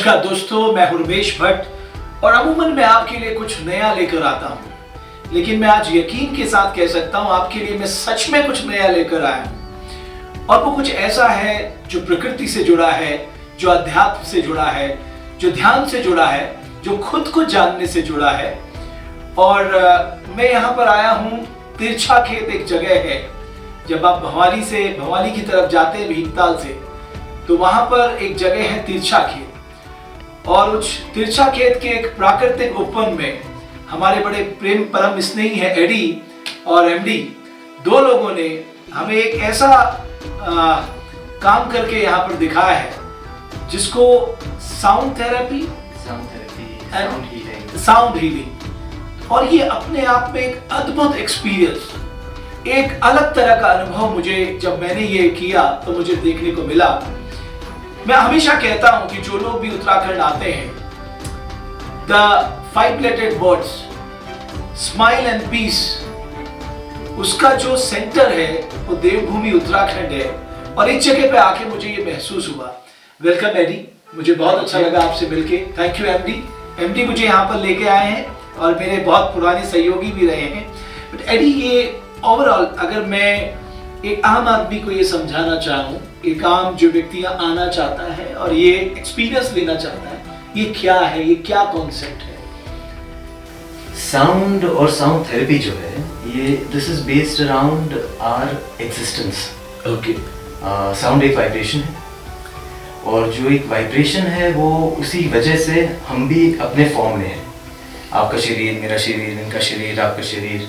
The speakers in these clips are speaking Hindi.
नमस्कार दोस्तों, मैं उर्वेश भट्ट और अमूमन मैं आपके लिए कुछ नया लेकर आता हूँ, लेकिन मैं आज यकीन के साथ कह सकता हूँ आपके लिए मैं सच में कुछ नया लेकर आया हूँ। और वो कुछ ऐसा है जो प्रकृति से जुड़ा है, जो अध्यात्म से जुड़ा है, जो ध्यान से जुड़ा है, जो खुद को जानने से जुड़ा है। और मैं यहाँ पर आया हूँ, तिरछा खेत एक जगह है। जब आप भवाली की तरफ जाते हैं भीमताल से, तो वहां पर एक जगह है तिरछा खेत। और उस तिरछा खेत के एक प्राकृतिक उपवन में हमारे बड़े प्रेम परम स्नेही है एडी और एमडी, दो लोगों ने हमें एक ऐसा काम करके यहाँ पर दिखाया है जिसको साउंड हीलिंग, और ये अपने आप में एक अद्भुत एक्सपीरियंस, एक अलग तरह का अनुभव मुझे जब मैंने ये किया तो मुझे देखने को मिला। मैं हमेशा कहता हूं कि जो लोग भी उत्तराखंड आते हैं, the 5-lettered words smile and peace, उसका जो सेंटर है वो देवभूमि उत्तराखंड है। और इस जगह पे आके मुझे ये महसूस हुआ। वेलकम एडी, मुझे बहुत अच्छा लगा आपसे मिलके। थैंक यू एमडी मुझे यहाँ पर लेके आए हैं और मेरे बहुत पुराने सहयोगी भी रहे हैं। बट एडी, ये ओवरऑल अगर मैं एक आम आदमी को ये समझाना चाहूँ, एक आम जो व्यक्ति यहाँ आना चाहता है और ये एक्सपीरियंस लेना चाहता है, ये क्या है, ये क्या कॉन्सेप्ट है? साउंड और साउंड थेरेपी जो है, ये this is based around our existence. Okay. Sound एक वाइब्रेशन है, और जो एक वाइब्रेशन है वो उसी वजह से हम भी अपने फॉर्म में हैं। आपका शरीर, मेरा शरीर, इनका शरीर, आपका शरीर,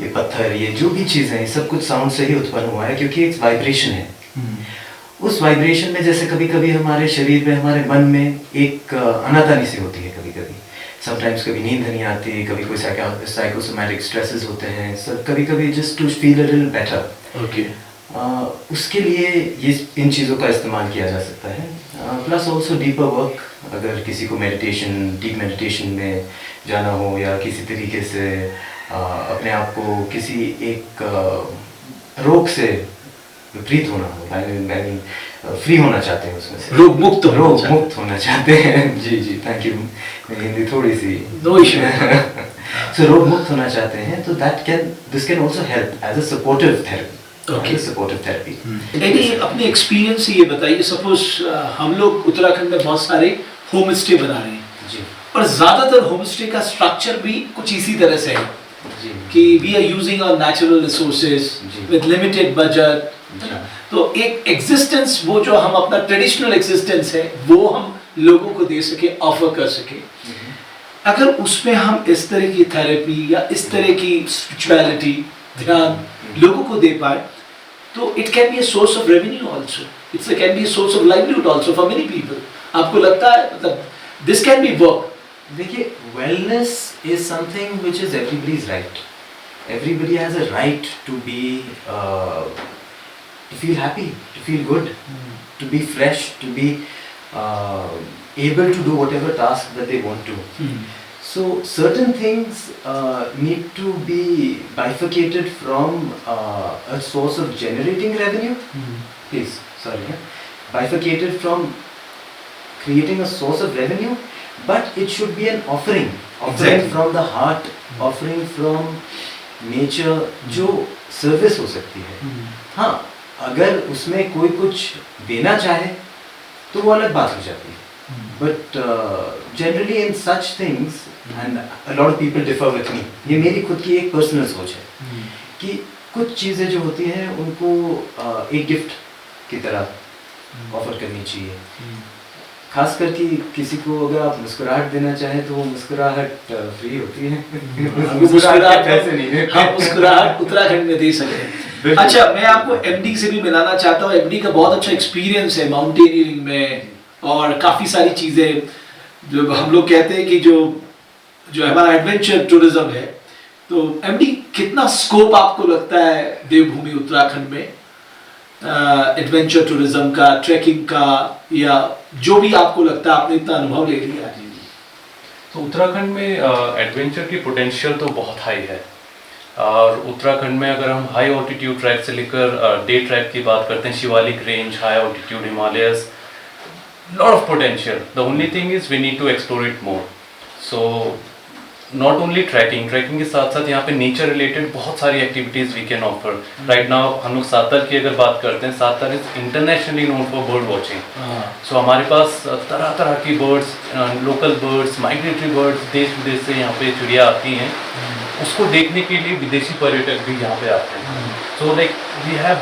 ये पत्थर, ये जो भी चीज़ें हैं, सब कुछ साउंड से ही उत्पन्न हुआ है, क्योंकि एक वाइब्रेशन है। उस वाइब्रेशन में जैसे कभी कभी हमारे शरीर में, हमारे मन में एक अनातानी सी होती है, कभी कभी समटाइम्स कभी नींद नहीं आती, कभी कोई साइकोसोमैटिक स्ट्रेसेस होते हैं, सब कभी कभी just to feel a little better. Okay. उसके लिए ये इन चीज़ों का इस्तेमाल किया जा सकता है। प्लस ऑल्सो डीपर वर्क, अगर किसी को डीप मेडिटेशन में जाना हो, या किसी तरीके से अपने आप को किसी एक रोग से विपरीत होना हो, फ्री होना चाहते हैं उसमें से, रोग मुक्त होना चाहते हैं। जी, थैंक यू, मेरी हिंदी थोड़ी सी नो इशू। सो रोग मुक्त होना चाहते हैं तो this can also help as a supportive therapy. Okay, supportive therapy. Eddie, अपने एक्सपीरियंस से ये बताइए, सपोज हम लोग उत्तराखंड में बहुत सारे होम स्टे बना रहे हैं जी, और ज्यादातर होम स्टे का स्ट्रक्चर भी कुछ इसी तरह से है कि we are using our natural resources with limited budget. तो एक एग्जिस्टेंस, वो जो हम अपना ट्रेडिशनल एग्जिस्टेंस है, वो हम लोगों को दे सके, ऑफर कर सके। अगर उसमें हम इस तरह की थेरेपी या इस तरह की स्पिरिचुअलिटी, ध्यान लोगों को दे पाए, तो it can be a source of revenue also, it's can be a source of livelihood also for many people. आपको लगता है, मतलब दिस कैन बी वर्क? देखिए, wellness is something which is everybody's right. Everybody has a right to be to feel happy, to feel good, to be fresh, to be able to do whatever task that they want to. So certain things need to be bifurcated from a source of generating revenue. Bifurcated from creating a source of revenue, but it should be an offering from the heart, offering from nature, जो service हो सकती है। हाँ, अगर उसमें कोई कुछ देना चाहे तो वो अलग बात हो जाती है। But generally in such things, and a lot of people differ with me, ये मेरी खुद की एक पर्सनल सोच है कि कुछ चीज़ें जो होती हैं उनको एक गिफ्ट की तरह ऑफर करनी चाहिए। खास करके किसी को अगर आप मुस्कुराहट देना चाहें तो वो मुस्कुराहट फ्री होती है। मुस्कुराहट पैसे नहीं है, हाँ, मुस्कुराहट उत्तराखंड में दे सकते हैं। अच्छा, मैं आपको एमडी से भी मिलाना चाहता हूँ। एमडी का बहुत अच्छा एक्सपीरियंस है माउंटेनियरिंग में, और काफ़ी सारी चीज़ें जो हम लोग कहते हैं कि जो हमारा एडवेंचर टूरिज्म है। तो एमडी, कितना स्कोप आपको लगता है देवभूमि उत्तराखंड में एडवेंचर टूरिज्म का, ट्रैकिंग का, या जो भी आपको लगता है, आपने इतना अनुभव ले लिया है? तो उत्तराखंड में एडवेंचर की पोटेंशियल तो बहुत हाई है। और उत्तराखंड में अगर हम हाई ऑल्टीट्यूड ट्रैक से लेकर डे ट्रैक की बात करते हैं, Shivalik range, high altitude Himalayas, lot of potential. The only thing is we need to explore it more. So not only trekking के साथ साथ यहाँ पे नेचर रिलेटेड बहुत सारी activities we can offer. Right now हम लोग सातल की अगर बात करते हैं, Sattal is internationally known for bird watching. So हमारे पास तरह तरह की birds, local birds, migratory birds देश विदेश से यहाँ पे चिड़िया आती हैं. उसको देखने के लिए विदेशी पर्यटक भी यहाँ पे आते हैं. So like we have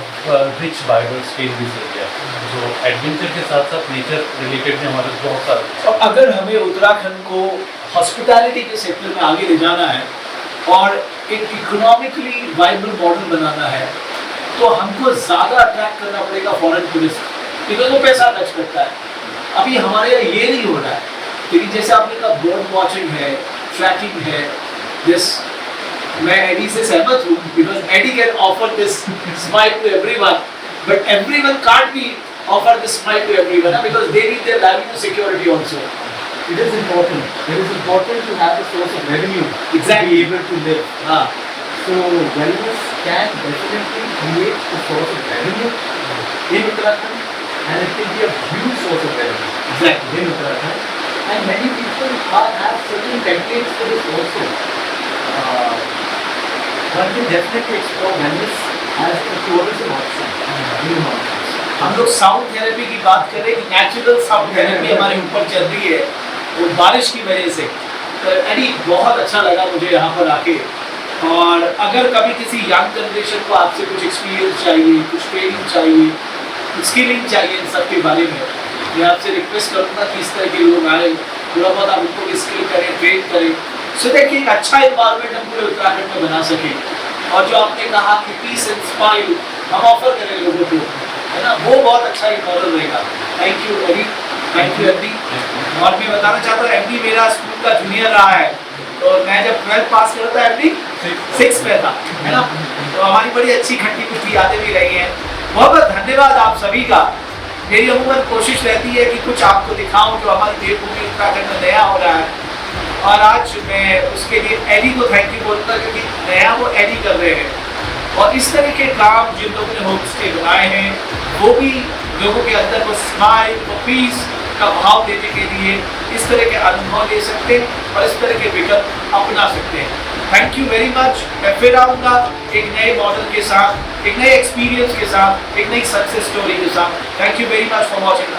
rich biodiversity in this area. So adventure के साथ साथ नेचर रिलेटेड भी हमारे बहुत सारे. और अगर हमें उत्तराखंड को हॉस्पिटैलिटी के सेक्टर में आगे ले जाना है और एक इकोनॉमिकली वाइबल मॉडल बनाना है, तो हमको ज़्यादा अट्रैक्ट करना पड़ेगा फॉरेन टूरिस्ट, बिकॉज वो पैसा खर्च करता है. अभी हमारे यहाँ ये नहीं हो रहा है. लेकिन जैसे आपने कहा बर्ड वॉचिंग है, ट्रैकिंग है, दिस मैं एडी से सहमत हूँ, because Eddie can offer this smile to everyone, but everyone can't be offer this smile to everyone, because they need their livelihood security also. It is important. It is important to have a source of revenue Exactly. to be able to live. हाँ. So wellness can definitely create a source of revenue in Uttarakhand, and it can be a huge source of revenue Exactly. in Uttarakhand. And many people have certain templates for this also. One can definitely explore wellness as a tourism option in the mountains. हम लोग साउंड थेरेपी की बात करें कि नेचुरल साउंड थेरेपी हमारे ऊपर चल रही है वो बारिश की वजह से. तो एडी बहुत अच्छा लगा मुझे यहाँ पर आके. और अगर कभी किसी यंग जनरेशन को आपसे कुछ एक्सपीरियंस चाहिए, कुछ ट्रेनिंग चाहिए, कुछ स्किलिंग चाहिए इन सब के बारे में, मैं आपसे रिक्वेस्ट करूँगा कि इस तरह के लोग आए, थोड़ा बहुत आप उनको स्किल करें, ट्रेन करें, सो देखिए एक अच्छा इन्वायरमेंट हम पूरे उत्तराखंड में बना सकें. और जो आपने कहा कि पीस एंड स्माइल हम ऑफर करें लोगों को, है ना, वो बहुत अच्छा एक मॉडल रहेगा. Thank you Eddie. Thank you Eddie. और मैं बताना चाहता हूँ एडी मेरा स्कूल का जूनियर रहा है. तो मैं जब 12th पास कर था एडी 6 में था, है ना. तो हमारी बड़ी अच्छी खट्टी मीठी यादें भी रही हैं. बहुत बहुत धन्यवाद आप सभी का. मेरी अमूमन कोशिश रहती है कि कुछ आपको दिखाऊं जो हमारी देवभूमि उत्तराखंड में नया हो रहा है. और आज मैं उसके लिए एडी को थैंक यू बोलूँगा, क्योंकि नया वो एडी कर रहे हैं. और इस तरह के काम जिन लोगों ने होम स्टे बनाए हैं, वो भी लोगों के अंदर वो स्माइल, वो पीस का भाव देने के लिए इस तरह के अनुभव ले सकते हैं और इस तरह के विकल्प अपना सकते हैं. Thank you very much. मैं फिर आऊँगा एक नए मॉडल के साथ, एक नए एक्सपीरियंस के साथ, एक नई सक्सेस स्टोरी के साथ. Thank you very much for watching.